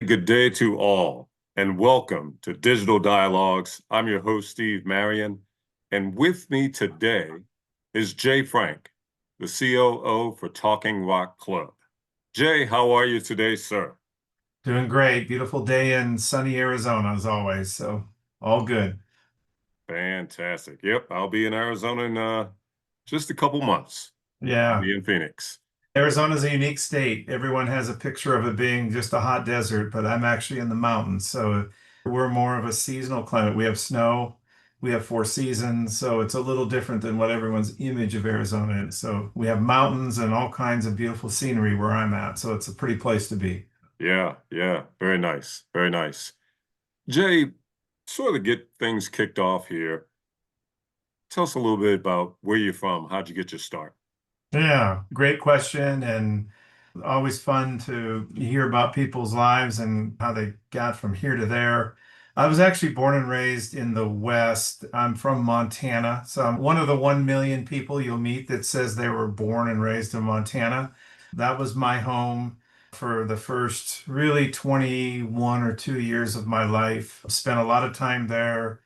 Good day to all, and welcome to Digital Dialogues. I'm your host, Steve Marion, and with me today is Jay Frank, the COO for Talking Rock Club. Jay, how are you today, sir? Doing great. Beautiful day in sunny Arizona as always. So all good. Fantastic. Yep, I'll be in Arizona in just a couple months. I'll Yeah. be in Phoenix. Arizona's a unique state. Everyone has a picture of it being just a hot desert, but I'm actually in the mountains. So we're more of a seasonal climate. We have snow, we have four seasons. So it's a little different than what everyone's image of Arizona is. So we have mountains and all kinds of beautiful scenery where I'm at. So it's a pretty place to be. Yeah, yeah, very nice, very nice. Jay, sort of get things kicked off here. Tell us a little bit about where you're from. How'd you get your start? Yeah, great question. And always fun to hear about people's lives and how they got from here to there. I was actually born and raised in the West. I'm from Montana. So I'm one of the 1 million people you'll meet that says they were born and raised in Montana. That was my home for the first really 21 or 2 years of my life. Spent a lot of time there,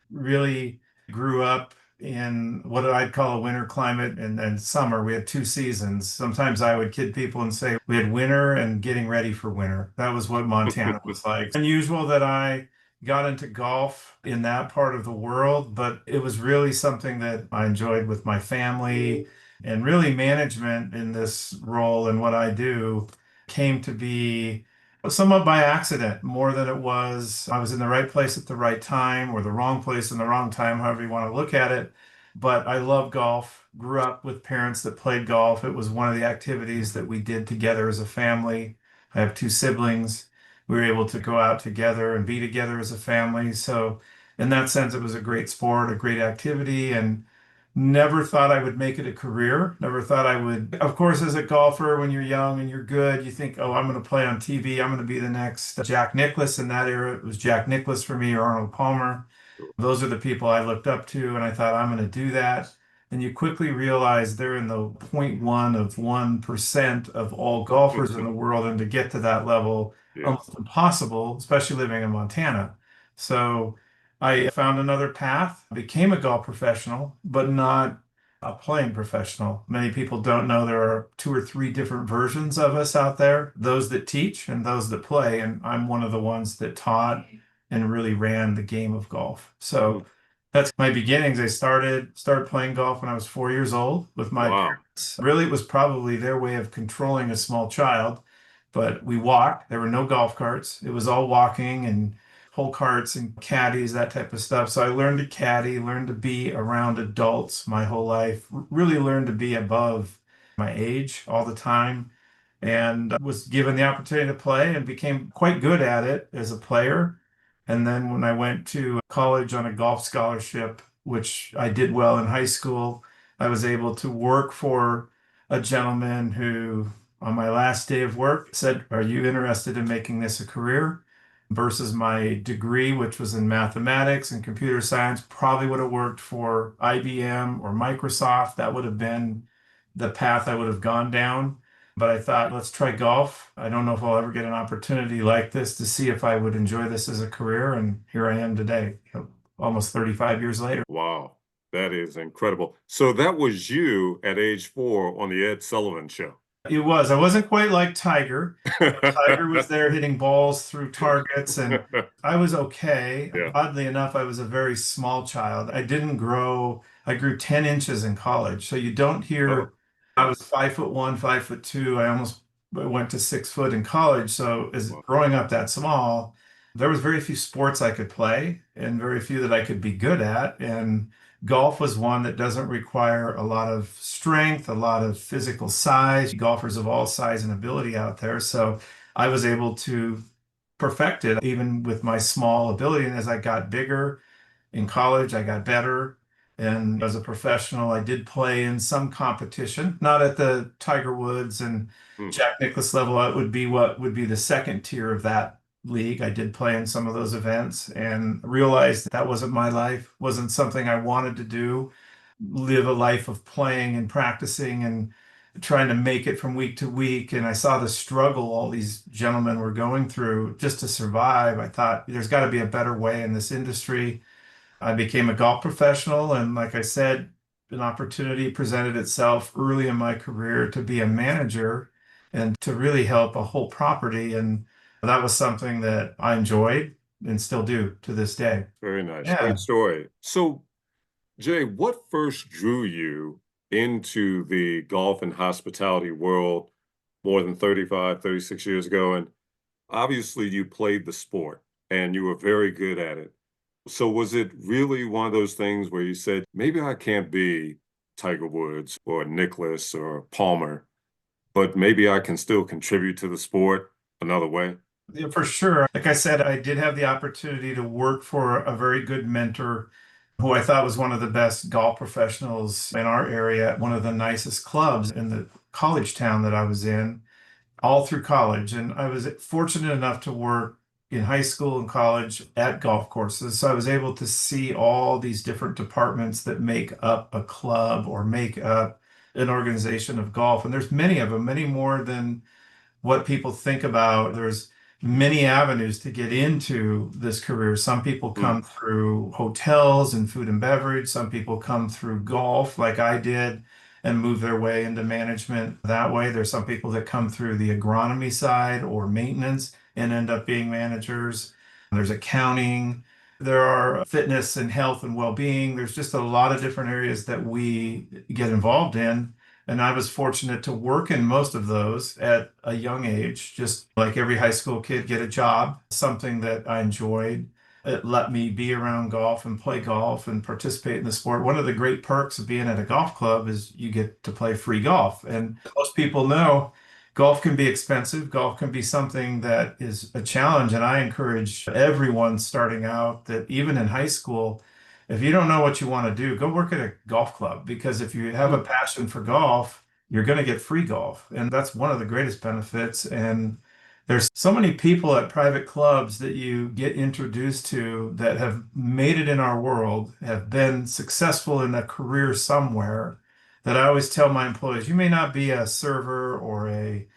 really grew up in what I'd call a winter climate and summer. We had two seasons. Sometimes I would kid people and say we had winter and getting ready for winter. That was what Montana was like. Unusual that I got into golf in that part of the world, but it was really something that I enjoyed with my family and really management in this role and what I do came to be somewhat by accident more than it was I was in the right place at the right time or the wrong place in the wrong time, however you want to look at it. But I love golf, grew up with parents that played golf. It was one of the activities that we did together as a family. I have two siblings. We were able to go out together and be together as a family. So, in that sense, it was a great sport, a great activity, and never thought I would make it a career. Never thought I would. Of course, as a golfer, when you're young and you're good, you think, oh, I'm going to play on TV. I'm going to be the next Jack Nicklaus. In that era, it was Jack Nicklaus for me or Arnold Palmer. Those are the people I looked up to, and I thought, I'm going to do that. And you quickly realize they're in the zero point 0.1 of 1% of all golfers in the world. And to get to that level, Yes. almost impossible, especially living in Montana. So I found another path, became a golf professional, but not a playing professional. Many people don't know there are two or three different versions of us out there, those that teach and those that play. And I'm one of the ones that taught and really ran the game of golf. So that's my beginnings. I started playing golf when I was 4 years old with my Wow. parents. Really, it was probably their way of controlling a small child, but we walked. There were no golf carts. It was all walking and hole carts and caddies, that type of stuff. So I learned to caddy, learned to be around adults my whole life, really learned to be above my age all the time, and was given the opportunity to play and became quite good at it as a player. And then when I went to college on a golf scholarship, which I did well in high school, I was able to work for a gentleman who, on my last day of work, said, are you interested in making this a career? Versus my degree, which was in mathematics and computer science, probably would have worked for IBM or Microsoft. That would have been the path I would have gone down. But I thought, let's try golf. I don't know if I'll ever get an opportunity like this to see if I would enjoy this as a career. And here I am today, almost 35 years later. Wow. That is incredible. So that was you at age 4 on the Ed Sullivan Show. It was. I wasn't quite like Tiger. Tiger was there hitting balls through targets, and I was okay. Yeah. Oddly enough, I was a very small child. I didn't grow, I grew 10 inches in college. So you don't Oh, hear, I was 5'1", 5'2". I almost went to 6 foot in college. So as wow. growing up that small, there was very few sports I could play and very few that I could be good at. And golf was one that doesn't require a lot of strength, a lot of physical size, golfers of all size and ability out there. So I was able to perfect it even with my small ability. And as I got bigger in college, I got better. And as a professional, I did play in some competition, not at the Tiger Woods and Hmm. Jack Nicklaus level. It would be what would be the second tier of that league. I did play in some of those events and realized that wasn't my life, wasn't something I wanted to do, live a life of playing and practicing and trying to make it from week to week. And I saw the struggle all these gentlemen were going through just to survive. I thought there's got to be a better way in this industry. I became a golf professional, and like I said, an opportunity presented itself early in my career to be a manager and to really help a whole property. And that was something that I enjoyed and still do to this day. Very nice. Yeah. Great story. So, Jay, what first drew you into the golf and hospitality world more than 35, 36 years ago? And obviously, you played the sport and you were very good at it. So, was it really one of those things where you said, maybe I can't be Tiger Woods or Nicklaus or Palmer, but maybe I can still contribute to the sport another way? Yeah, for sure. Like I said, I did have the opportunity to work for a very good mentor who I thought was one of the best golf professionals in our area at one of the nicest clubs in the college town that I was in, all through college. And I was fortunate enough to work in high school and college at golf courses. So I was able to see all these different departments that make up a club or make up an organization of golf. And there's many of them, many more than what people think about. There's many avenues to get into this career. Some people Hmm. come through hotels and food and beverage. Some people come through golf, like I did, and move their way into management that way. There's some people that come through the agronomy side or maintenance and end up being managers. There's accounting. There are fitness and health and well-being. There's just a lot of different areas that we get involved in. And I was fortunate to work in most of those at a young age, just like every high school kid, get a job, something that I enjoyed. It let me be around golf and play golf and participate in the sport. One of the great perks of being at a golf club is you get to play free golf. And most people know golf can be expensive. Golf can be something that is a challenge. And I encourage everyone starting out that even in high school, if you don't know what you want to do, go work at a golf club because if you have a passion for golf, you're going to get free golf. And that's one of the greatest benefits. And there's so many people at private clubs that you get introduced to that have made it in our world, have been successful in a career somewhere, that I always tell my employees, you may not be a server or a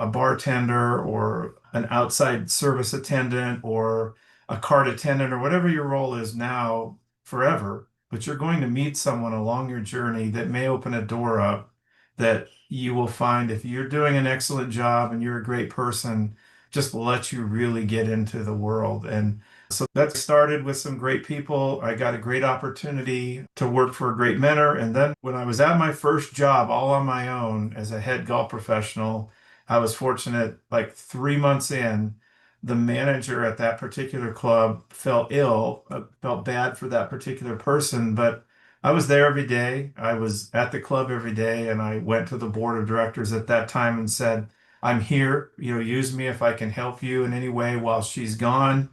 bartender or an outside service attendant or a cart attendant or whatever your role is now forever, but you're going to meet someone along your journey that may open a door up that you will find if you're doing an excellent job and you're a great person, just let you really get into the world. And so that started with some great people. I got a great opportunity to work for a great mentor. And then when I was at my first job all on my own as a head golf professional, I was fortunate, like 3 months in, the manager at that particular club fell ill, felt bad for that particular person, but I was there every day. I was at the club every day, and I went to the board of directors at that time and said, I'm here, use me if I can help you in any way while she's gone.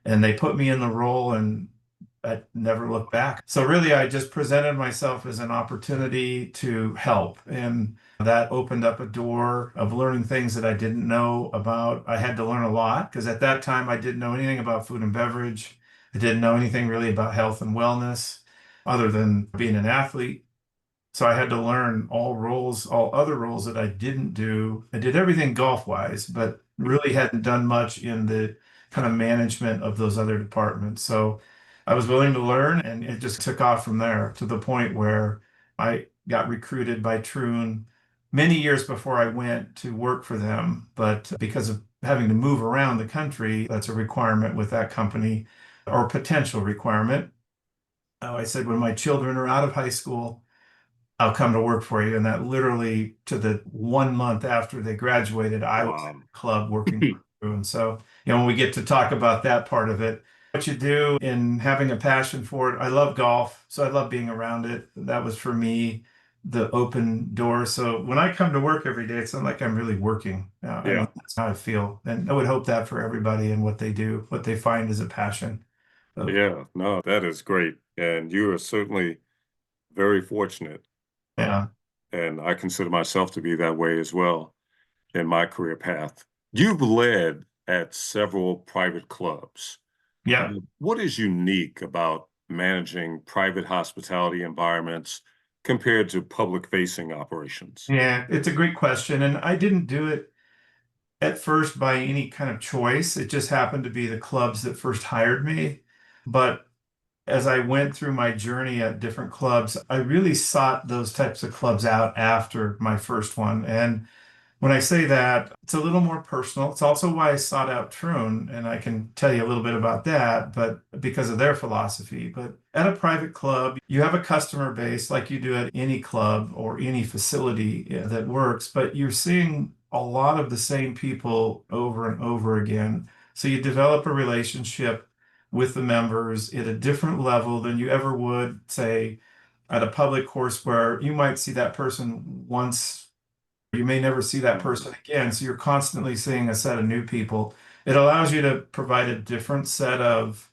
And they put me in the role and I never looked back. So really, I just presented myself as an opportunity to help. And that opened up a door of learning things that I didn't know about. I had to learn a lot because at that time I didn't know anything about food and beverage. I didn't know anything really about health and wellness other than being an athlete. So I had to learn all roles, all other roles that I didn't do. I did everything golf wise, but really hadn't done much in the kind of management of those other departments. So I was willing to learn and it just took off from there to the point where I got recruited by Troon many years before I went to work for them. But because of having to move around the country, that's a requirement with that company or potential requirement. I said, when my children are out of high school, I'll come to work for you. And that literally to the 1 month after they graduated, I was at Wow. the club working for you. And so, when we get to talk about that part of it, what you do in having a passion for it, I love golf. So I love being around it. That was for me the open door. So when I come to work every day, it's not like I'm really working. And Yeah. that's how I feel. And I would hope that for everybody and what they do, what they find is a passion. So, Yeah. No, that is great. And you are certainly very fortunate. yeah. And I consider myself to be that way as well in my career path. You've led at several private clubs. Yeah. What is unique about managing private hospitality environments compared to public-facing operations? Yeah, it's a great question. And I didn't do it at first by any kind of choice. It just happened to be the clubs that first hired me. But as I went through my journey at different clubs, I really sought those types of clubs out after my first one. And when I say that, it's a little more personal. It's also why I sought out Troon, and I can tell you a little bit about that, but because of their philosophy. But at a private club, you have a customer base like you do at any club or any facility that works, but you're seeing a lot of the same people over and over again. So you develop a relationship with the members at a different level than you ever would, say, at a public course where you might see that person once, you may never see that person again. So you're constantly seeing a set of new people. It allows you to provide a different set of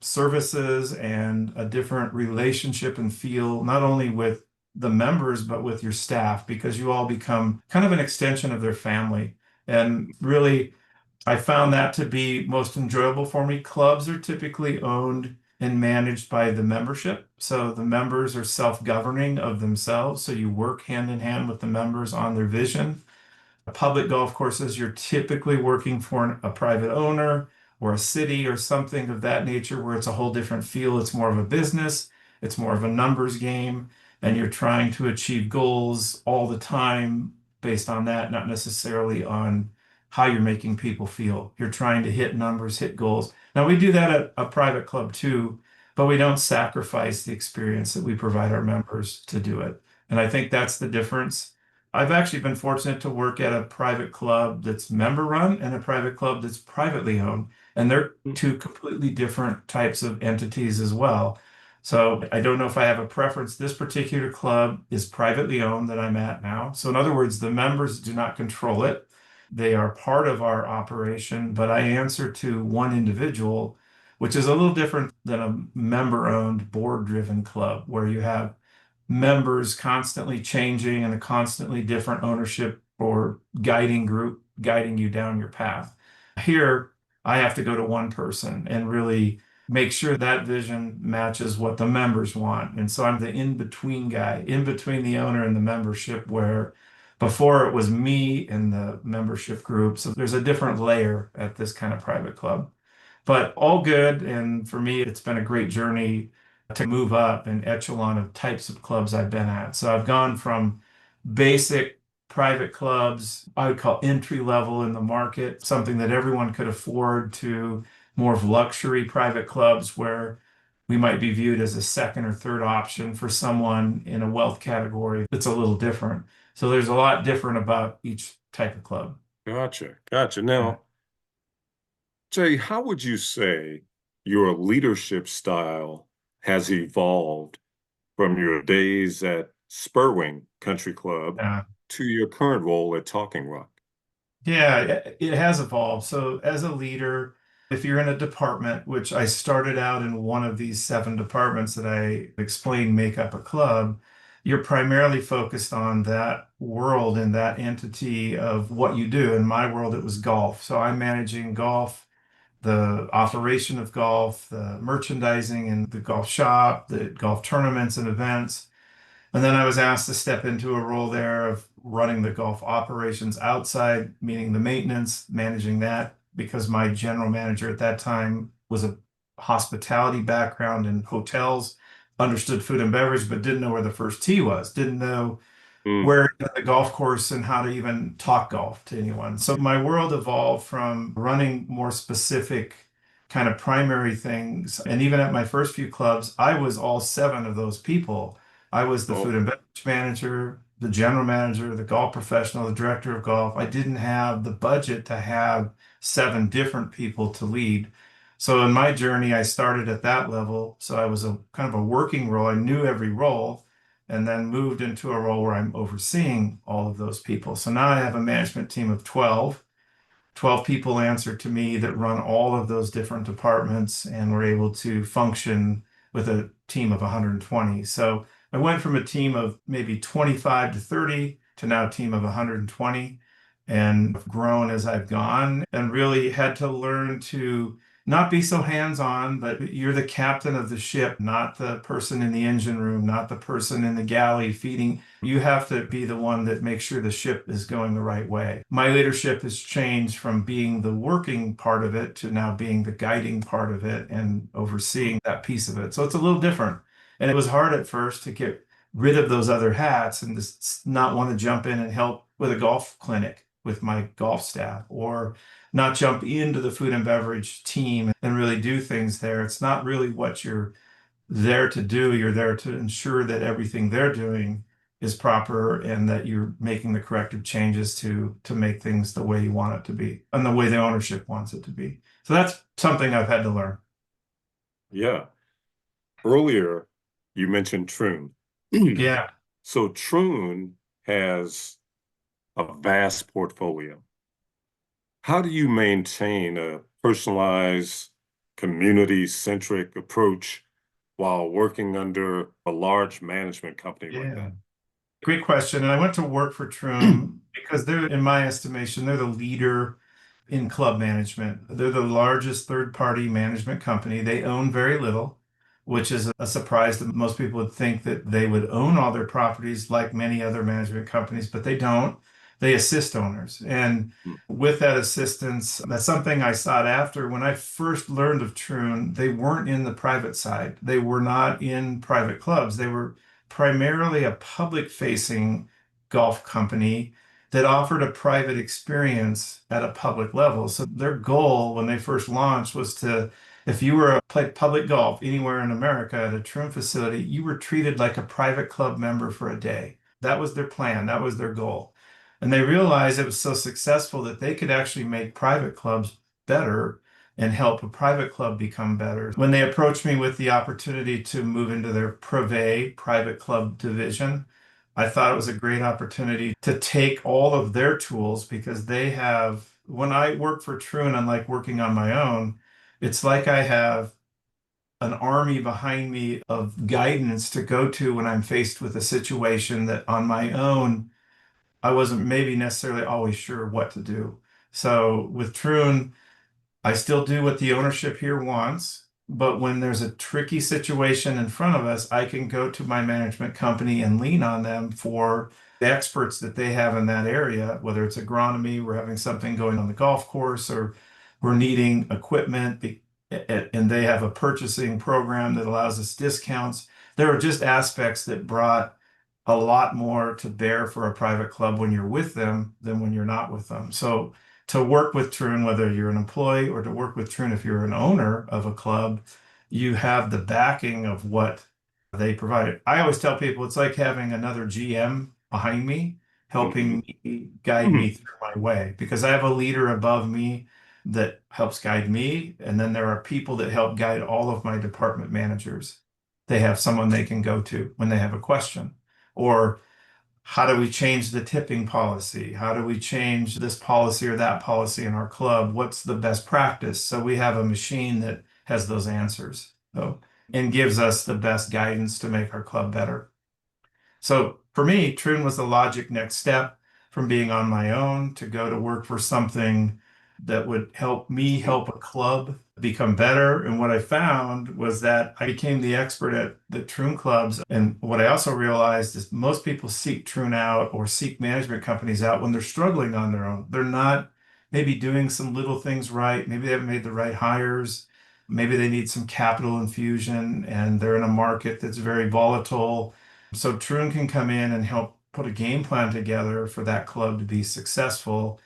services and a different relationship and feel, not only with the members, but with your staff, because you all become kind of an extension of their family. And really, I found that to be most enjoyable for me. Clubs are typically owned and managed by the membership. So the members are self-governing of themselves. So you work hand in hand with the members on their vision. Public golf courses, you're typically working for a private owner or a city or something of that nature where it's a whole different feel. It's more of a business, it's more of a numbers game, and you're trying to achieve goals all the time based on that, not necessarily on how you're making people feel. You're trying to hit numbers, hit goals. Now, we do that at a private club too, but we don't sacrifice the experience that we provide our members to do it. And I think that's the difference. I've actually been fortunate to work at a private club that's member run and a private club that's privately owned. And they're two completely different types of entities as well. So I don't know if I have a preference. This particular club is privately owned that I'm at now. So in other words, the members do not control it. They are part of our operation, but I answer to one individual, which is a little different than a member-owned, board-driven club where you have members constantly changing and a constantly different ownership or guiding group guiding you down your path. Here, I have to go to one person and really make sure that vision matches what the members want. And so I'm the in-between guy, in between the owner and the membership, where before it was me and the membership group. So there's a different layer at this kind of private club. But all good. And for me, it's been a great journey to move up an echelon of types of clubs I've been at. So I've gone from basic private clubs, I would call entry level in the market, something that everyone could afford, to more of luxury private clubs where we might be viewed as a second or third option for someone in a wealth category that's a little different. So there's a lot different about each type of club. Gotcha. Gotcha. Yeah. Now, Jay, how would you say your leadership style has evolved from your days at Spurwing Country Club Yeah. to your current role at Talking Rock? Yeah, it has evolved. So as a leader, if you're in a department, which I started out in one of these seven departments that I explained make up a club, you're primarily focused on that world and that entity of what you do. In my world, it was golf. So I'm managing golf, the operation of golf, the merchandising and the golf shop, the golf tournaments and events. And then I was asked to step into a role there of running the golf operations outside, meaning the maintenance, managing that, because my general manager at that time was a hospitality background in hotels, understood food and beverage, but didn't know where the first tee was, didn't know Mm. where the golf course and how to even talk golf to anyone. So my world evolved from running more specific kind of primary things. And even at my first few clubs, I was all seven of those people. I was the Oh, food and beverage manager, the general manager, the golf professional, the director of golf. I didn't have the budget to have seven different people to lead. So in my journey, I started at that level. So I was a kind of a working role. I knew every role, and then moved into a role where I'm overseeing all of those people. So now I have a management team of 12. 12 people answer to me that run all of those different departments, and we're able to function with a team of 120. So I went from a team of maybe 25 to 30 to now a team of 120, and grown as I've gone, and really had to learn to not be so hands-on, but you're the captain of the ship, not the person in the engine room, not the person in the galley feeding. You have to be the one that makes sure the ship is going the right way. My leadership has changed from being the working part of it to now being the guiding part of it and overseeing that piece of it. So it's a little different. And it was hard at first to get rid of those other hats and just not want to jump in and help with a golf clinic with my golf staff, or not jump into the food and beverage team and really do things there. It's not really what you're there to do. You're there to ensure that everything they're doing is proper and that you're making the corrective changes to make things the way you want it to be and the way the ownership wants it to be. So that's something I've had to learn. Yeah. Earlier, you mentioned Troon. Yeah. So Troon has a vast portfolio. How do you maintain a personalized, community-centric approach while working under a large management company like Yeah. that? Great question. And I went to work for Troon because they're, in my estimation, they're the leader in club management. They're the largest third-party management company. They own very little, which is a surprise that most people would think that they would own all their properties like many other management companies, but they don't. They assist owners. And Hmm. with that assistance, that's something I sought after. When I first learned of Troon, they weren't in the private side. They were not in private clubs. They were primarily a public-facing golf company that offered a private experience at a public level. So their goal when they first launched was to, if you were played public golf anywhere in America at a Troon facility, you were treated like a private club member for a day. That was their plan. That was their goal. And they realized it was so successful that they could actually make private clubs better and help a private club become better. When they approached me with the opportunity to move into their Privé private club division, I thought it was a great opportunity to take all of their tools because they have, when I work for Troon, unlike working on my own, it's like I have an army behind me of guidance to go to when I'm faced with a situation that on my own, I wasn't maybe necessarily always sure what to do. So with Troon, I still do what the ownership here wants, but when there's a tricky situation in front of us, I can go to my management company and lean on them for the experts that they have in that area, whether it's agronomy, we're having something going on the golf course, or we're needing equipment, and they have a purchasing program that allows us discounts. There are just aspects that brought a lot more to bear for a private club when you're with them than when you're not with them. So to work with Troon, whether you're an employee or to work with Troon if you're an owner of a club, you have the backing of what they provided. I always tell people it's like having another GM behind me, helping me guide me through my way, because I have a leader above me that helps guide me. And then there are people that help guide all of my department managers. They have someone they can go to when they have a question. Or how do we change the tipping policy? How do we change this policy or that policy in our club? What's the best practice? So we have a machine that has those answers, so, and gives us the best guidance to make our club better. So for me, Troon was the logic next step from being on my own to go to work for something that would help me help a club become better. And what I found was that I became the expert at the Troon clubs. And what I also realized is most people seek Troon out or seek management companies out when they're struggling on their own. They're not maybe doing some little things right. Maybe they haven't made the right hires. Maybe they need some capital infusion and they're in a market that's very volatile. So Troon can come in and help put a game plan together for that club to be successful.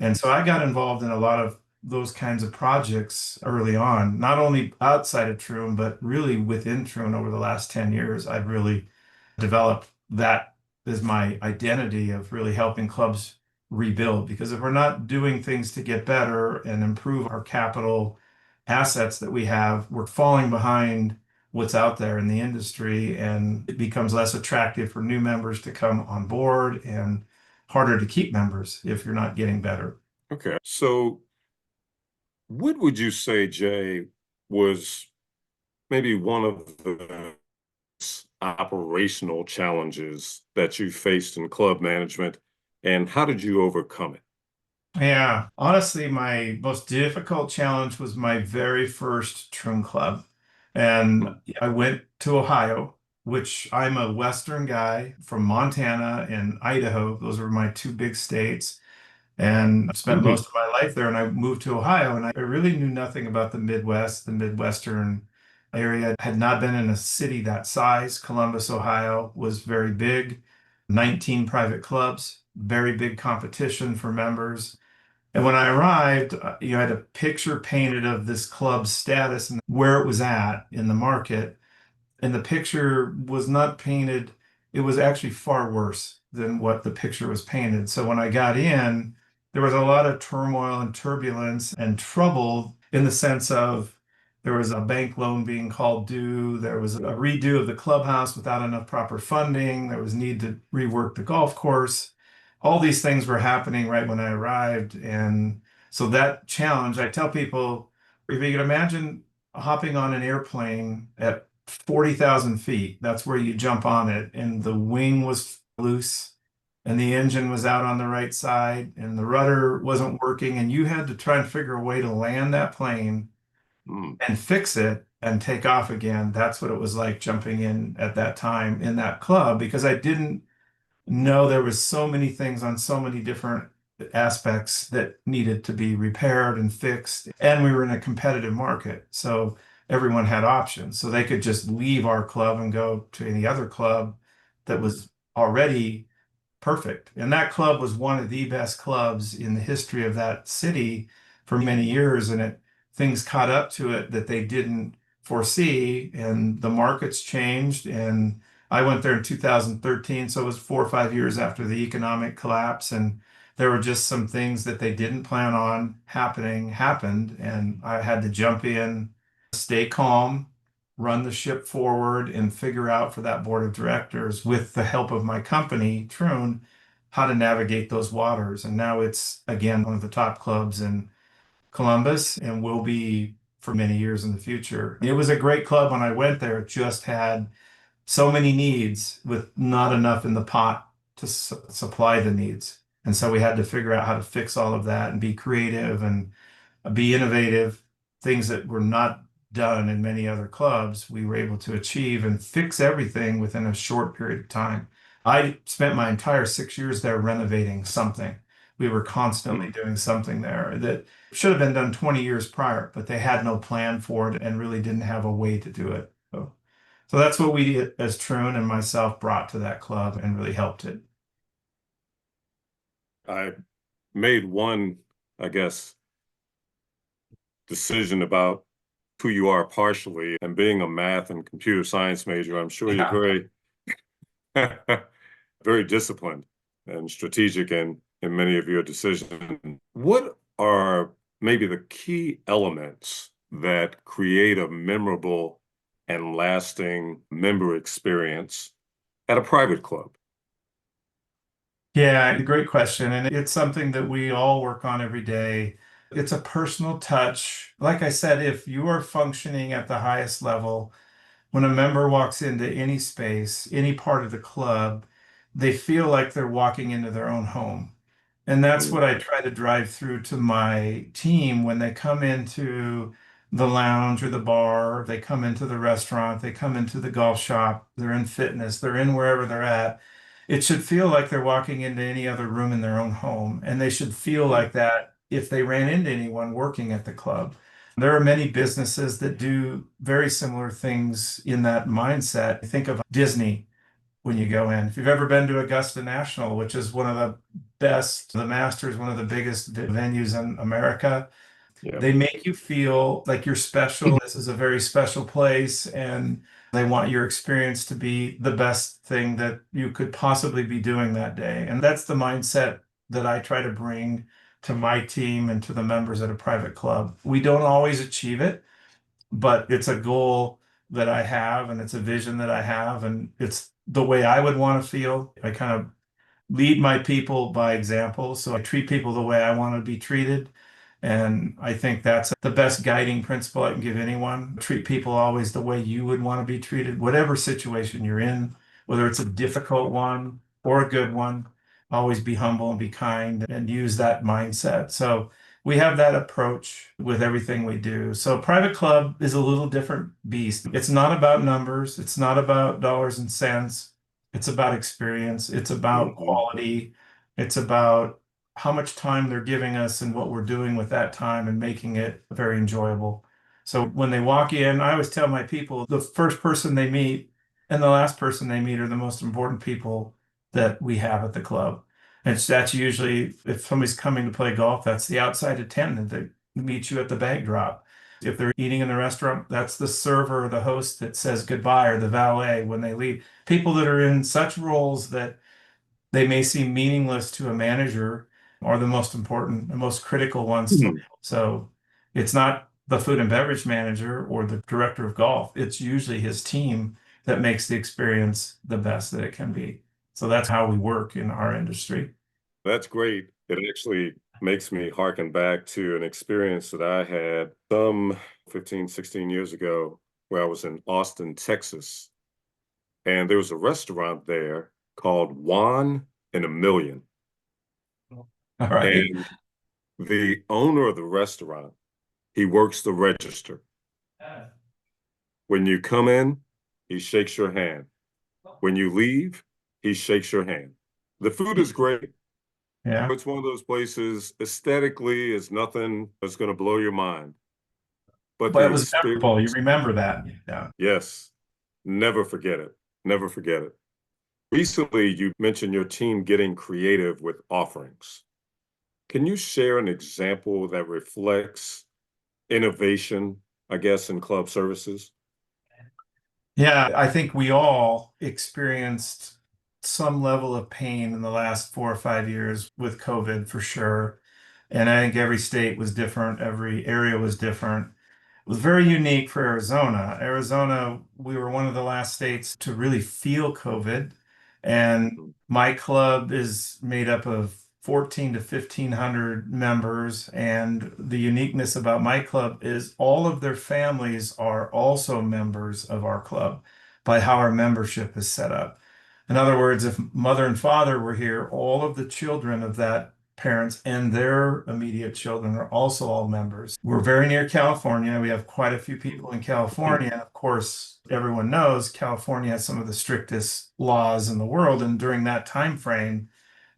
And so I got involved in a lot of those kinds of projects early on, not only outside of Troon, but really within Troon over the last 10 years. I've really developed that as my identity of really helping clubs rebuild. Because if we're not doing things to get better and improve our capital assets that we have, we're falling behind what's out there in the industry, and it becomes less attractive for new members to come on board and harder to keep members if you're not getting better. Okay. So what would you say, Jay, was maybe one of the operational challenges that you faced in club management, and how did you overcome it? Yeah, honestly, my most difficult challenge was my very first Troon Club. And I went to Ohio, which I'm a Western guy from Montana and Idaho. Those were my two big states. And I spent Mhm. most of my life there. And I moved to Ohio, and I really knew nothing about the Midwest, the Midwestern area. I had not been in a city that size. Columbus, Ohio was very big, 19 private clubs, very big competition for members. And when I arrived, you had a picture painted of this club's status and where it was at in the market. And the picture was not painted, it was actually far worse than what the picture was painted. So when I got in, there was a lot of turmoil and turbulence and trouble in the sense of there was a bank loan being called due, there was a redo of the clubhouse without enough proper funding, there was need to rework the golf course. All these things were happening right when I arrived. And so that challenge, I tell people, if you can imagine hopping on an airplane at 40,000 feet. That's where you jump on it. And the wing was loose and the engine was out on the right side and the rudder wasn't working. And you had to try and figure a way to land that plane Mm. and fix it and take off again. That's what it was like jumping in at that time in that club because I didn't know there was so many things on so many different aspects that needed to be repaired and fixed. And we were in a competitive market. So everyone had options. So they could just leave our club and go to any other club that was already perfect. And that club was one of the best clubs in the history of that city for many years. And things caught up to it that they didn't foresee. And the markets changed. And I went there in 2013. So it was 4 or 5 years after the economic collapse. And there were just some things that they didn't plan on happened. And I had to jump in, stay calm, run the ship forward and figure out for that board of directors with the help of my company, Troon, how to navigate those waters. And now it's again one of the top clubs in Columbus and will be for many years in the future. It was a great club when I went there. It just had so many needs with not enough in the pot to supply the needs. And so we had to figure out how to fix all of that and be creative and be innovative, things that were not done in many other clubs, we were able to achieve and fix everything within a short period of time. I spent my entire 6 years there renovating something. We were constantly Mm. doing something there that should have been done 20 years prior, but they had no plan for it and really didn't have a way to do it. So that's what we, as Troon and myself, brought to that club and really helped it. I made one, I guess, decision about who you are partially, and being a math and computer science major, I'm sure you're Yeah. very, very disciplined and strategic in many of your decisions. What are maybe the key elements that create a memorable and lasting member experience at a private club? Yeah, great question. And it's something that we all work on every day. It's a personal touch. Like I said, if you are functioning at the highest level, when a member walks into any space, any part of the club, they feel like they're walking into their own home. And that's Mm. what I try to drive through to my team when they come into the lounge or the bar, they come into the restaurant, they come into the golf shop, they're in fitness, they're in wherever they're at. It should feel like they're walking into any other room in their own home. And they should feel Mm. like that if they ran into anyone working at the club. There are many businesses that do very similar things in that mindset. Think of Disney when you go in. If you've ever been to Augusta National, which is one of the best, the Masters, one of the biggest venues in America, Yeah. they make you feel like you're special. This is a very special place, and they want your experience to be the best thing that you could possibly be doing that day. And that's the mindset that I try to bring to my team and to the members at a private club. We don't always achieve it, but it's a goal that I have and it's a vision that I have and it's the way I would want to feel. I kind of lead my people by example. So I treat people the way I want to be treated. And I think that's the best guiding principle I can give anyone. Treat people always the way you would want to be treated, whatever situation you're in, whether it's a difficult one or a good one. always be humble and be kind and use that mindset. So we have that approach with everything we do. So private club is a little different beast. It's not about numbers, it's not about dollars and cents. It's about experience, it's about Mhm. quality, it's about how much time they're giving us and what we're doing with that time and making it very enjoyable. So when they walk in, I always tell my people the first person they meet and the last person they meet are the most important people that we have at the club. And that's usually, if somebody's coming to play golf, that's the outside attendant that meets you at the bag drop. If they're eating in the restaurant, that's the server or the host that says goodbye, or the valet when they leave. People that are in such roles that they may seem meaningless to a manager are the most important, the most critical ones to. Mhm. So it's not the food and beverage manager or the director of golf. It's usually his team that makes the experience the best that it can be. So that's how we work in our industry. That's great. It actually makes me harken back to an experience that I had some 15, 16 years ago where I was in Austin, Texas, and there was a restaurant there called Juan and a Million. All right. And the owner of the restaurant, he works the register. When you come in, he shakes your hand. When you leave, he shakes your hand. The food is great. Yeah. It's one of those places aesthetically is nothing that's going to blow your mind, but But the it was memorable. You experience, remember that. Yeah. yes, never forget it. Never forget it. Recently, you mentioned your team getting creative with offerings. Can you share an example that reflects innovation, I guess, in club services? Yeah, I think we all experienced some level of pain in the last 4 or 5 years with COVID for sure. And I think every state was different, every area was different. It was very unique for Arizona. Arizona, we were one of the last states to really feel COVID. And Mhm. my club is made up of 14 to 1,500 members. And the uniqueness about my club is all of their families are also members of our club by how our membership is set up. In other words, if mother and father were here, all of the children of that parents and their immediate children are also all members. We're very near California. We have quite a few people in California. And of course, everyone knows California has some of the strictest laws in the world. And during that time frame,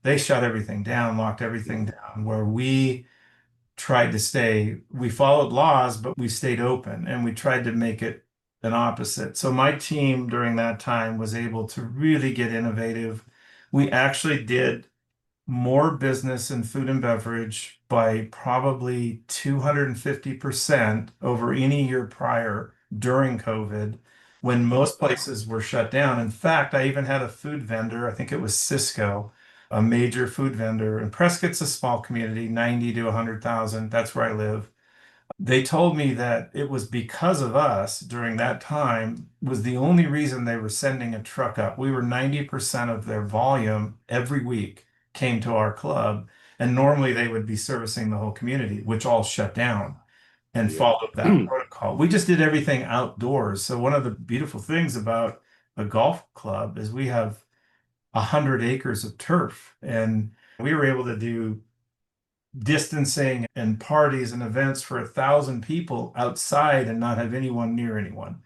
they shut everything down, locked everything down, where we followed laws, but we stayed open and we tried to make it an opposite. So my team during that time was able to really get innovative. We actually did more business in food and beverage by probably 250% over any year prior during COVID when most places were shut down. In fact, I even had a food vendor, I think it was Cisco, a major food vendor. And Prescott's a small community, 90 to 100,000. That's where I live. They told me that it was because of us during that time was the only reason they were sending a truck up. We were 90% of their volume every week came to our club, and normally they would be servicing the whole community, which all shut down and Yeah. followed that protocol. We just did everything outdoors. So one of the beautiful things about a golf club is we have 100 acres of turf, and we were able to do distancing and parties and events for 1,000 people outside and not have anyone near anyone.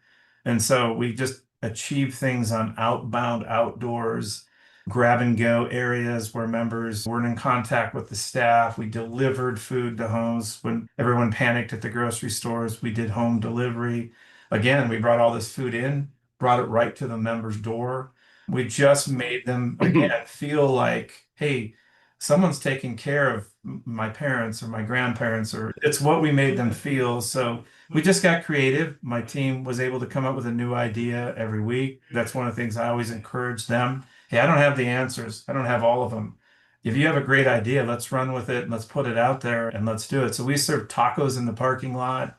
And so we just achieve things on outbound outdoors, grab and go areas where members weren't in contact with the staff. We delivered food to homes when everyone panicked at the grocery stores. We did home delivery. Again, we brought all this food in, brought it right to the member's door. We just made them again feel like, hey, someone's taking care of my parents or my grandparents, or it's what we made them feel. So we just got creative. My team was able to come up with a new idea every week. That's one of the things I always encourage them. Hey, I don't have the answers. I don't have all of them. If you have a great idea, let's run with it and let's put it out there and let's do it. So we served tacos in the parking lot.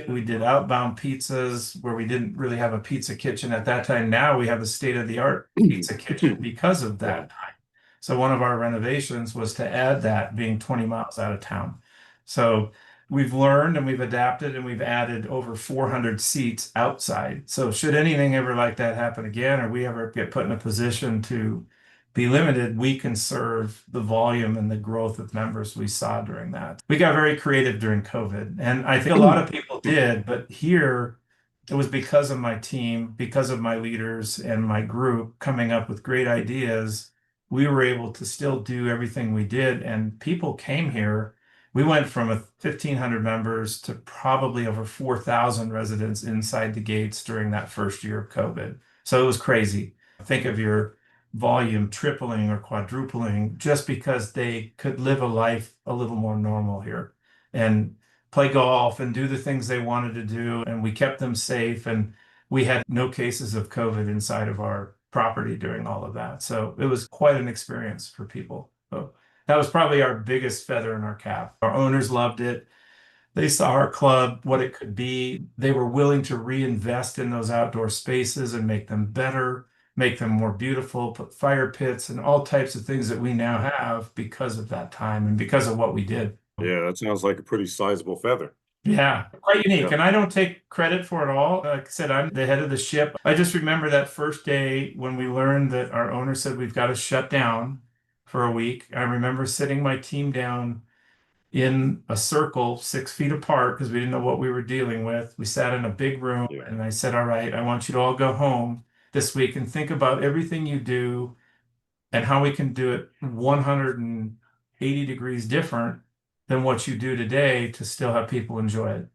We did outbound pizzas where we didn't really have a pizza kitchen at that time. Now we have a state-of-the-art pizza kitchen because of Wow. that. So one of our renovations was to add that being 20 miles out of town. So we've learned and we've adapted and we've added over 400 seats outside. So should anything ever like that happen again, or we ever get put in a position to be limited, we can serve the volume and the growth of members we saw during that. We got very creative during COVID, and I think a lot of people did, but here it was because of my team, because of my leaders and my group coming up with great ideas. We were able to still do everything we did, and people came here. We went from 1,500 members to probably over 4,000 residents inside the gates during that first year of COVID. So it was crazy. Think of your volume tripling or quadrupling just because they could live a life a little more normal here and play golf and do the things they wanted to do. And we kept them safe. And we had no cases of COVID inside of our property during all of that. So it was quite an experience for people. So that was probably our biggest feather in our cap. Our owners loved it. They saw our club, what it could be. They were willing to reinvest in those outdoor spaces and make them better, make them more beautiful, put fire pits and all types of things that we now have because of that time and because of what we did. Yeah, that sounds like a pretty sizable feather. Yeah, quite unique. Yeah. And I don't take credit for it all. Like I said, I'm the head of the ship. I just remember that first day when we learned that our owner said we've got to shut down for a week. I remember sitting my team down in a circle 6 feet apart because we didn't know what we were dealing with. We sat in a big room Yeah. and I said, all right, I want you to all go home this week and think about everything you do and how we can do it 180 degrees different than what you do today to still have people enjoy it.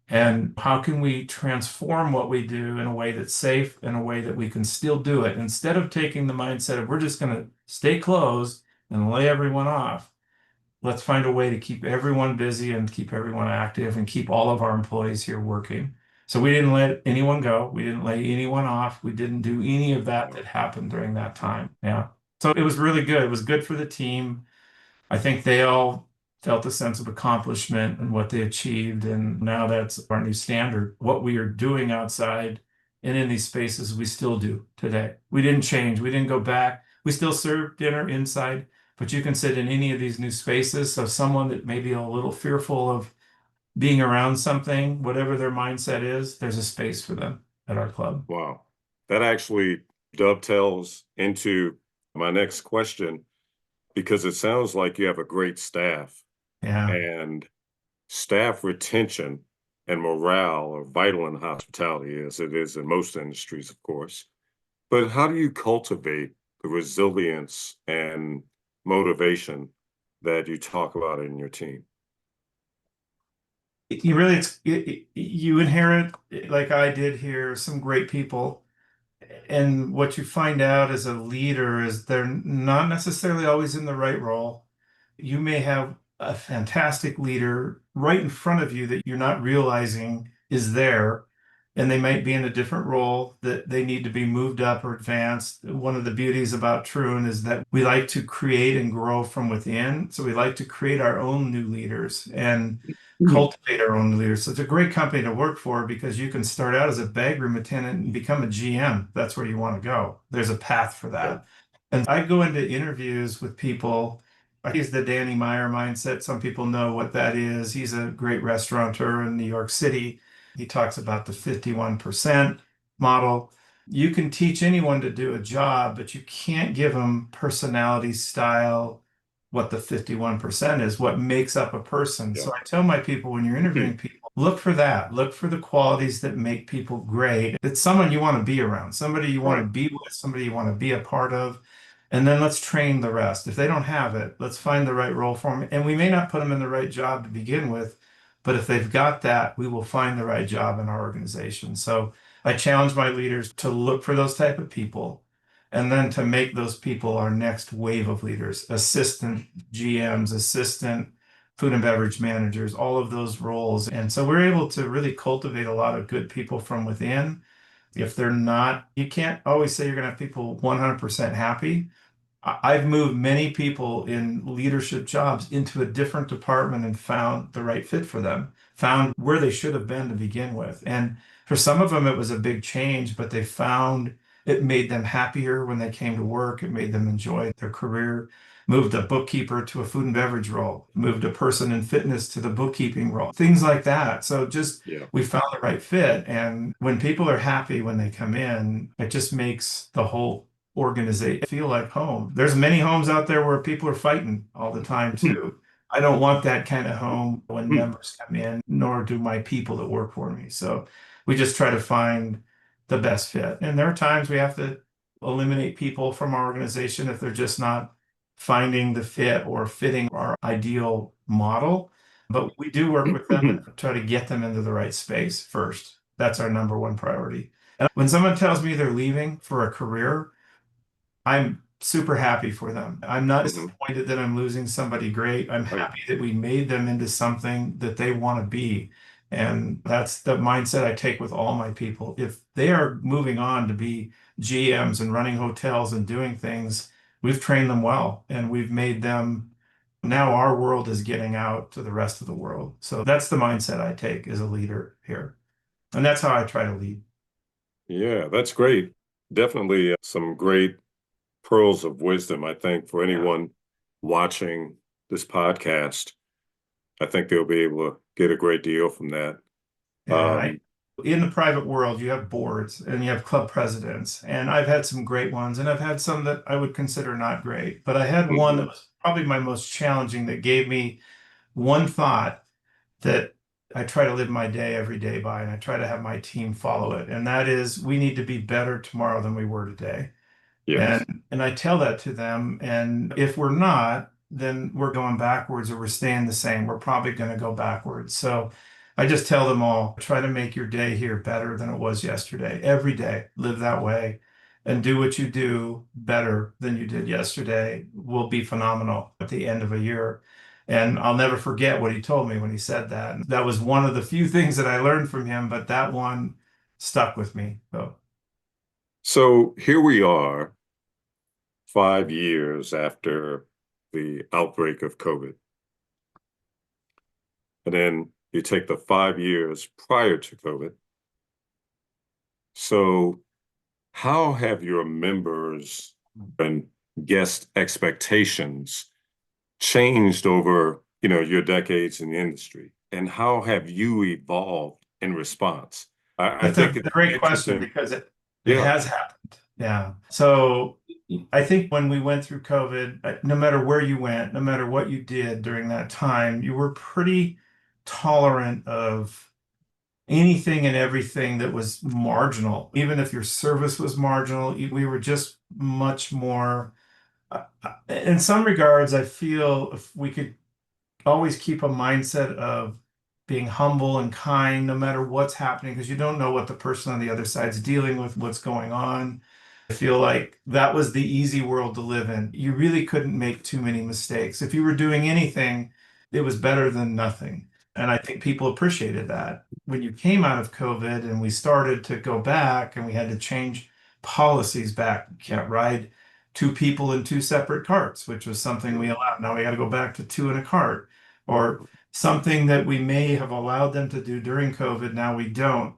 And how can we transform what we do in a way that's safe, in a way that we can still do it instead of taking the mindset of we're just going to stay closed and lay everyone off. Let's find a way to keep everyone busy and keep everyone active and keep all of our employees here working. So we didn't let anyone go. We didn't lay anyone off. We didn't do any of that happened during that time. Yeah. So it was really good. It was good for the team. I think they all felt a sense of accomplishment and what they achieved. And now that's our new standard. What we are doing outside and in these spaces, we still do today. We didn't change. We didn't go back. We still serve dinner inside, but you can sit in any of these new spaces. So someone that may be a little fearful of being around something, whatever their mindset is, there's a space for them at our club. Wow. That actually dovetails into my next question because it sounds like you have a great staff. Yeah. And staff retention and morale are vital in hospitality, as it is in most industries, of course. But how do you cultivate the resilience and motivation that you talk about in your team? You really, you inherit, like I did here, some great people. And what you find out as a leader is they're not necessarily always in the right role. You may have a fantastic leader right in front of you that you're not realizing is there, and they might be in a different role that they need to be moved up or advanced. One of the beauties about Troon is that we like to create and grow from within. So we like to create our own new leaders and cultivate our own leaders. So it's a great company to work for because you can start out as a bagroom attendant and become a GM. That's where you want to go. There's a path for that. And I go into interviews with people. I use the Danny Meyer mindset. Some people know what that is. He's a great restaurateur in New York City. He talks about the 51% model. You can teach anyone to do a job, but you can't give them personality, style, what the 51% is, what makes up a person. Yeah. So I tell my people when you're interviewing people, look for that. Look for the qualities that make people great. It's someone you want to be around, somebody you want to be with, somebody you want to be a part of. And then let's train the rest. If they don't have it, let's find the right role for them. And we may not put them in the right job to begin with, but if they've got that, we will find the right job in our organization. So I challenge my leaders to look for those type of people and then to make those people our next wave of leaders, assistant GMs, assistant food and beverage managers, all of those roles. And so we're able to really cultivate a lot of good people from within. If they're not, you can't always say you're going to have people 100% happy. I've moved many people in leadership jobs into a different department and found the right fit for them, found where they should have been to begin with. And for some of them, it was a big change, but they found it made them happier when they came to work. It made them enjoy their career. Moved a bookkeeper to a food and beverage role, moved a person in fitness to the bookkeeping role, things like that. So just we found the right fit. And when people are happy when they come in, it just makes the whole organization feel like home. There's many homes out there where people are fighting all the time too. I don't want that kind of home when members come in, nor do my people that work for me. So we just try to find the best fit. And there are times we have to eliminate people from our organization if they're just not finding the fit or fitting our ideal model. But we do work with them and try to get them into the right space first. That's our number one priority. And when someone tells me they're leaving for a career, I'm super happy for them. I'm not disappointed that I'm losing somebody great. I'm happy that we made them into something that they want to be. And that's the mindset I take with all my people. If they are moving on to be GMs and running hotels and doing things, we've trained them well and we've made them. Now our world is getting out to the rest of the world. So that's the mindset I take as a leader here. And that's how I try to lead. Yeah, that's great. Definitely some great pearls of wisdom, I think, for anyone watching this podcast. I think they'll be able to get a great deal from that. Yeah, in the private world, you have boards and you have club presidents, and I've had some great ones, and I've had some that I would consider not great. But I had one that was probably my most challenging that gave me one thought that I try to live my day every day by, and I try to have my team follow it. And that is, we need to be better tomorrow than we were today. Yes. And I tell that to them. And if we're not, then we're going backwards or we're staying the same. We're probably going to go backwards. So I just tell them all, try to make your day here better than it was yesterday. Every day, live that way and do what you do better than you did yesterday will be phenomenal at the end of a year. And I'll never forget what he told me when he said that. And that was one of the few things that I learned from him, but that one stuck with me. So here we are, 5 years after the outbreak of COVID. And then you take the 5 years prior to COVID. So how have your members and guest expectations changed over, your decades in the industry? And how have you evolved in response? I That's think a it's great question interesting. because it Yeah. has happened. Yeah. So I think when we went through COVID, no matter where you went, no matter what you did during that time, you were pretty tolerant of anything and everything that was marginal. Even if your service was marginal, we were just much more. In some regards, I feel if we could always keep a mindset of being humble and kind no matter what's happening because you don't know what the person on the other side's dealing with, what's going on. I feel like that was the easy world to live in. You really couldn't make too many mistakes. If you were doing anything, it was better than nothing. And I think people appreciated that. When you came out of COVID and we started to go back and we had to change policies back, you can't ride two people in two separate carts, which was something we allowed. Now we got to go back to two in a cart, or something that we may have allowed them to do during COVID. Now we don't.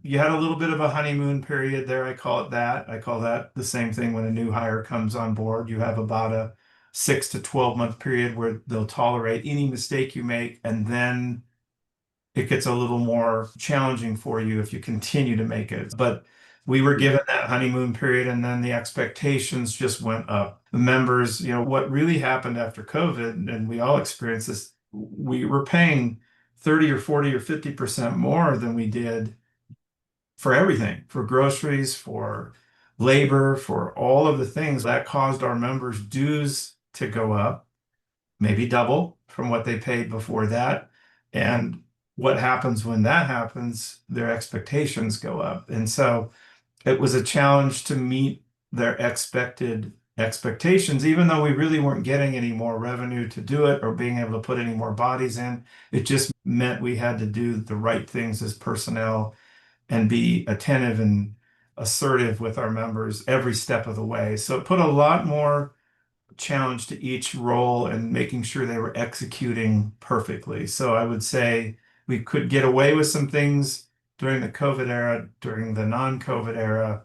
You had a little bit of a honeymoon period there. I call it that. I call that the same thing when a new hire comes on board. You have about a 6 to 12 month period where they'll tolerate any mistake you make, and then it gets a little more challenging for you if you continue to make it. But we were given that honeymoon period, and then the expectations just went up. The members, what really happened after COVID, and we all experienced this, we were paying 30 or 40 or 50% more than we did for everything, for groceries, for labor, for all of the things that caused our members' dues to go up, maybe double from what they paid before that. And what happens when that happens, their expectations go up. And so it was a challenge to meet their expected expectations, even though we really weren't getting any more revenue to do it or being able to put any more bodies in. It just meant we had to do the right things as personnel and be attentive and assertive with our members every step of the way. So it put a lot more challenge to each role and making sure they were executing perfectly. So I would say we could get away with some things during the COVID era, during the non-COVID era,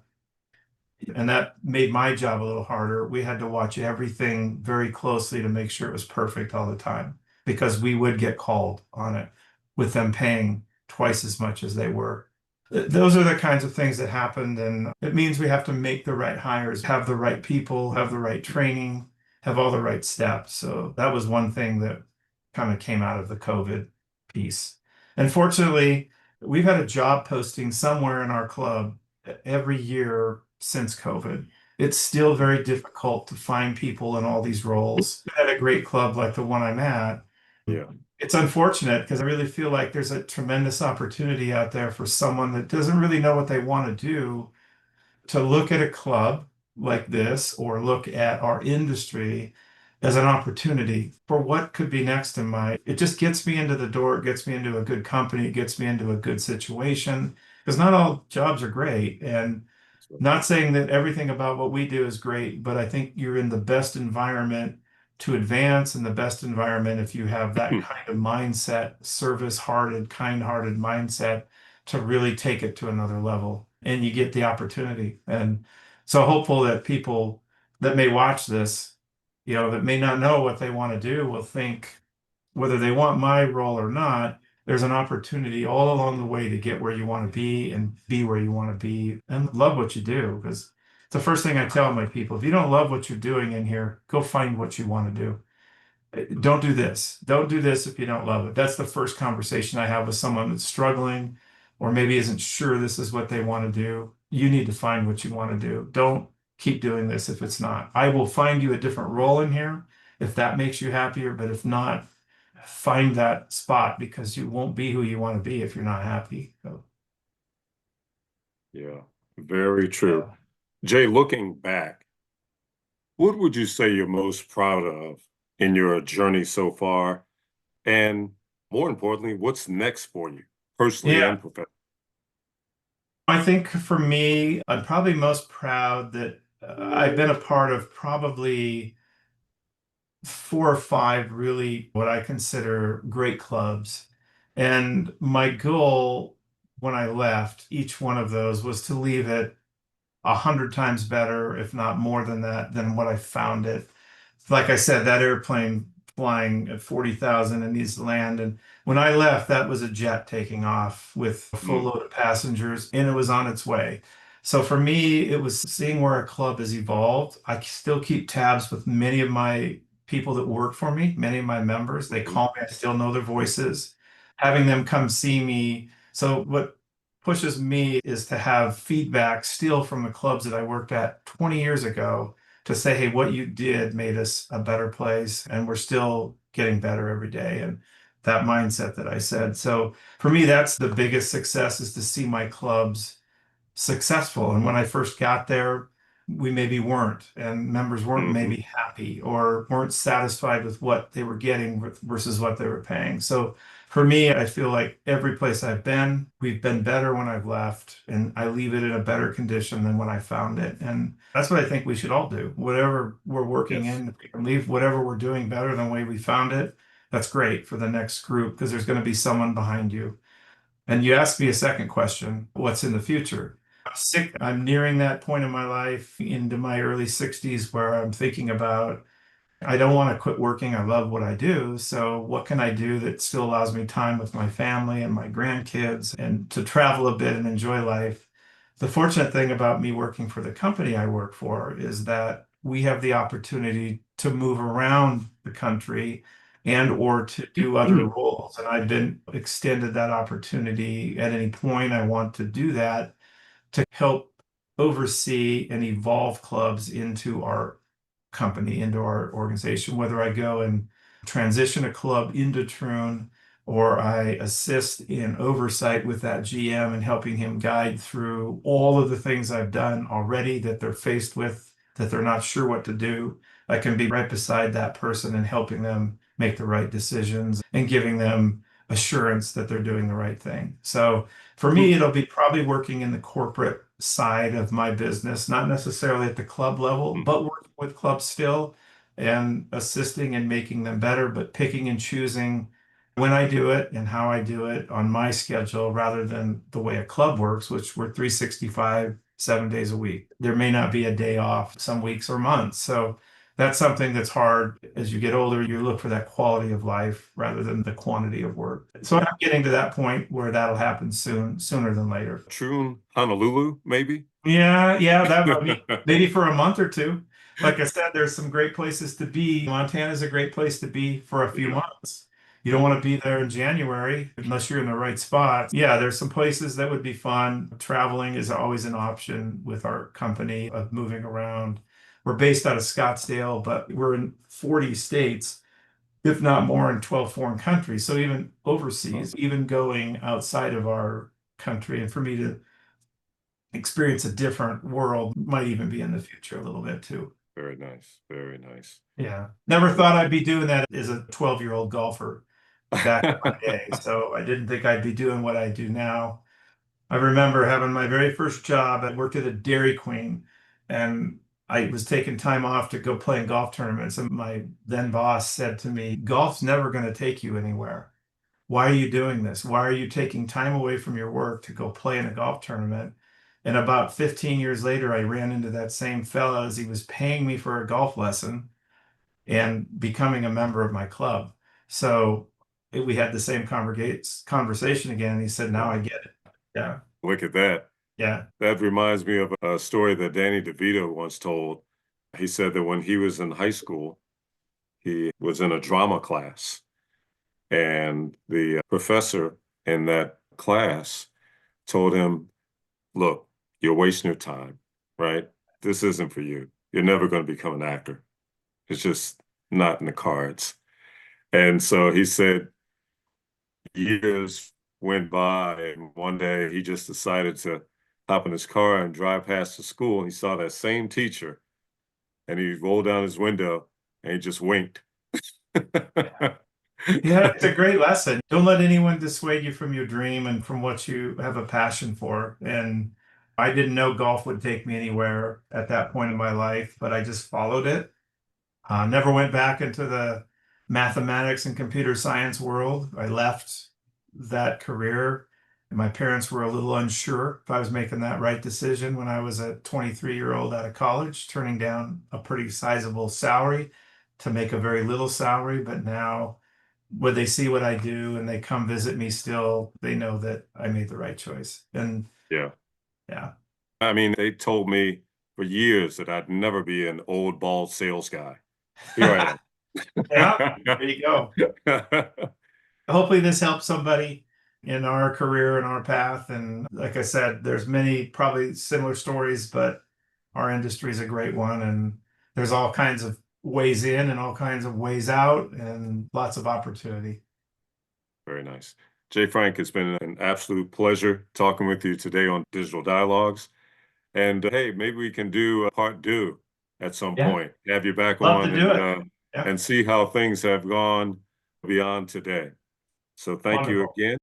and that made my job a little harder. We had to watch everything very closely to make sure it was perfect all the time because we would get called on it with them paying twice as much as they were. Those are the kinds of things that happened, and it means we have to make the right hires, have the right people, have the right training, have all the right steps. So that was one thing that kind of came out of the COVID piece. And fortunately, we've had a job posting somewhere in our club every year since COVID. It's still very difficult to find people in all these roles. At a great club like the one I'm at, Yeah. it's unfortunate because I really feel like there's a tremendous opportunity out there for someone that doesn't really know what they want to do to look at a club like this or look at our industry as an opportunity for what could be next in my. It just gets me into the door, it gets me into a good company, it gets me into a good situation because not all jobs are great. And not saying that everything about what we do is great, but I think you're in the best environment to advance in the best environment if you have that kind of mindset, service-hearted, kind-hearted mindset to really take it to another level. And you get the opportunity. And so hopeful that people that may watch this, that may not know what they want to do will think whether they want my role or not, there's an opportunity all along the way to get where you want to be and be where you want to be and love what you do. Because it's the first thing I tell my people. If you don't love what you're doing in here, go find what you want to do. Don't do this. Don't do this if you don't love it. That's the first conversation I have with someone that's struggling or maybe isn't sure this is what they want to do. You need to find what you want to do. Don't keep doing this if it's not. I will find you a different role in here if that makes you happier, but if not, find that spot because you won't be who you want to be if you're not happy. So, Yeah, very true. Jay, looking back, what would you say you're most proud of in your journey so far? And more importantly, what's next for you, personally yeah, and professionally? I think for me, I'm probably most proud that I've been a part of probably four or five really what I consider great clubs. And my goal when I left each one of those was to leave it 100 times better, if not more than that, than what I found it. Like I said, that airplane flying at 40,000 and needs to land. And when I left, that was a jet taking off with a full Mm, load of passengers and it was on its way. So for me, it was seeing where a club has evolved. I still keep tabs with many of my people that work for me, many of my members. They mhm, call me, I still know their voices. Having them come see me. So what pushes me is to have feedback still from the clubs that I worked at 20 years ago to say, hey, what you did made us a better place, and we're still getting better every day. And that mindset that I said. So for me, that's the biggest success is to see my clubs successful. And when I first got there, we maybe weren't, and members weren't mhm. maybe happy or weren't satisfied with what they were getting versus what they were paying. So for me, I feel like every place I've been, we've been better when I've left, and I leave it in a better condition than when I found it. And that's what I think we should all do. Whatever we're working Yes. in, if we can leave whatever we're doing better than the way we found it. That's great for the next group because there's going to be someone behind you. And you asked me a second question, what's in the future? I'm sick. I'm nearing that point in my life into my early 60s where I'm thinking about I don't want to quit working. I love what I do. So what can I do that still allows me time with my family and my grandkids and to travel a bit and enjoy life? The fortunate thing about me working for the company I work for is that we have the opportunity to move around the country and or to do other roles. And I've been extended that opportunity at any point I want to do that to help oversee and evolve clubs into our company, into our organization, whether I go and transition a club into Troon or I assist in oversight with that GM and helping him guide through all of the things I've done already that they're faced with, that they're not sure what to do. I can be right beside that person and helping them make the right decisions and giving them assurance that they're doing the right thing. So for me, it'll be probably working in the corporate side of my business, not necessarily at the club level, Mm. but working with clubs still and assisting and making them better, but picking and choosing when I do it and how I do it on my schedule rather than the way a club works, which we're 365, 7 days a week. There may not be a day off some weeks or months. So That's something that's hard as you get older. You look for that quality of life rather than the quantity of work. So I'm getting to that point where that'll happen soon, sooner than later. Troon, Honolulu, maybe? Yeah, that would be maybe for a month or two. Like I said, there's some great places to be. Montana's a great place to be for a few Yeah. months. You don't want to be there in January unless you're in the right spot. Yeah, there's some places that would be fun. Traveling is always an option with our company of moving around. We're based out of Scottsdale, but we're in 40 states, if not more, in 12 foreign countries. So even overseas, even going outside of our country, and for me to experience a different world might even be in the future a little bit too. Very nice. Very nice. Yeah. Never thought I'd be doing that as a 12-year-old golfer back in my day. So I didn't think I'd be doing what I do now. I remember having my very first job. I worked at a Dairy Queen and I was taking time off to go play in golf tournaments. And my then boss said to me, "Golf's never going to take you anywhere. Why are you doing this? Why are you taking time away from your work to go play in a golf tournament?" And about 15 years later, I ran into that same fella as he was paying me for a golf lesson and becoming a member of my club. So we had the same conversation again. And he said, "Now I get it." Yeah. Look at that. Yeah. That reminds me of a story that Danny DeVito once told. He said that when he was in high school, he was in a drama class, and the professor in that class told him, "Look, you're wasting your time, right? This isn't for you. You're never going to become an actor. It's just not in the cards." And so he said years went by, and one day he just decided to hop in his car and drive past the school. He saw that same teacher, and he rolled down his window and he just winked. Yeah, it's a great lesson. Don't let anyone dissuade you from your dream and from what you have a passion for. And I didn't know golf would take me anywhere at that point in my life, but I just followed it. Never went back into the mathematics and computer science world. I left that career. My parents were a little unsure if I was making that right decision when I was a 23-year-old out of college, turning down a pretty sizable salary to make a very little salary. But now, when they see what I do and they come visit me still, they know that I made the right choice. And Yeah. yeah. I mean, they told me for years that I'd never be an old bald sales guy. Here I Yeah, am. there you go. Hopefully this helps somebody in our career and our path. And like I said, there's many probably similar stories, but our industry is a great one. And there's all kinds of ways in and all kinds of ways out and lots of opportunity. Very nice. Jay Frank, it's been an absolute pleasure talking with you today on Digital Dialogues. And hey, maybe we can do a part two at some Yeah, point. Have you back love to on do it. Yeah, and see how things have gone beyond today. So thank you wonderful. again.